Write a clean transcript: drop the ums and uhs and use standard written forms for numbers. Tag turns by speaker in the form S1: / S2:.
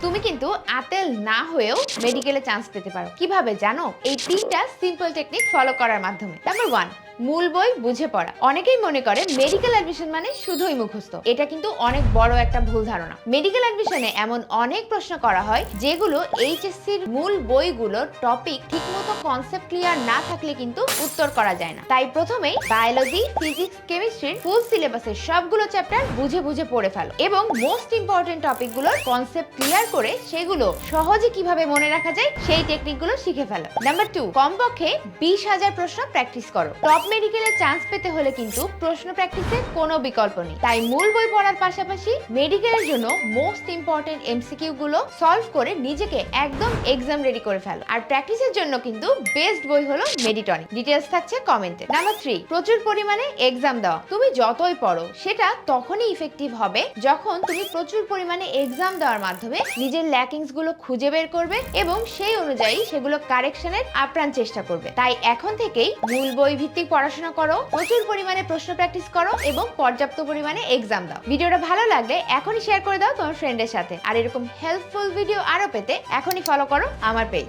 S1: তুমি কিন্তু আতেল না হয়েও মেডিকেলে চান্স পেতে পারো। কিভাবে জানো? এই 3টা সিম্পল টেকনিক ফলো করার মাধ্যমে। নাম্বার 1, মূল বই বুঝে পড়া। অনেকেই মনে করে মেডিকেল অ্যাডমিশন মানে শুধুই মুখস্থ। এটা কিন্তু অনেক বড় একটা ভুল ধারণা। মেডিকেল অ্যাডমিশনে এমন অনেক প্রশ্ন করা হয় যেগুলো এইচএসসির মূল বইগুলোর টপিক ঠিকমতো কনসেপ্ট ক্লিয়ার না থাকলে কিন্তু উত্তর করা যায় না। তাই প্রথমেই বায়োলজি, ফিজিক্স, কেমিস্ট্রির ফুল সিলেবাসের সবগুলো চ্যাপ্টার বুঝে বুঝে পড়ে ফেলো এবং মোস্ট ইম্পর্টেন্ট টপিকগুলোর কনসেপ্ট ক্লিয়ার করে সেগুলো সহজে কিভাবে মনে রাখা যায় সেই টেকনিকগুলো শিখে ফেলো। নাম্বার 2, কমপক্ষে 20,000 প্রশ্ন প্র্যাকটিস করো। টপ মেডিকেলে চান্স পেতে হলে কিন্তু প্রশ্ন প্র্যাকটিসের কোনো বিকল্প নেই। তাই মূল বই পড়ার পাশাপাশি মেডিকেলের জন্য মোস্ট ইম্পর্টেন্ট এমসিকিউ গুলো সলভ করে নিজেকে একদম এক্সাম রেডি করে ফেলো। আর প্র্যাকটিসের জন্য কিন্তু বেস্ট বই হলো মেডিটনিক। ডিটেইলস থাকছে কমেন্টে। নাম্বার 3, প্রচুর পরিমাণে এক্সাম দাও। তুমি যতই পড়ো সেটা তখনই ইফেক্টিভ হবে যখন তুমি প্রচুর পরিমাণে এক্সাম দেওয়ার মাধ্যমে নিজের ল্যাকিংস গুলো খুঁজে বের করবে এবং সেই অনুযায়ী সেগুলো কারেকশনের আপ্রাণ চেষ্টা করবে। তাই এখন থেকেই মূল বই ভিত্তিক পড়াশোনা করো, প্রচুর পরিমাণে প্রশ্ন প্র্যাকটিস করো এবং পর্যাপ্ত পরিমাণে এক্সাম দাও। ভিডিওটা ভালো লাগলে এখনই শেয়ার করে দাও তোমার ফ্রেন্ডের সাথে। আর এরকম হেল্পফুল ভিডিও আরো পেতে এখনই ফলো করো আমার পেজ।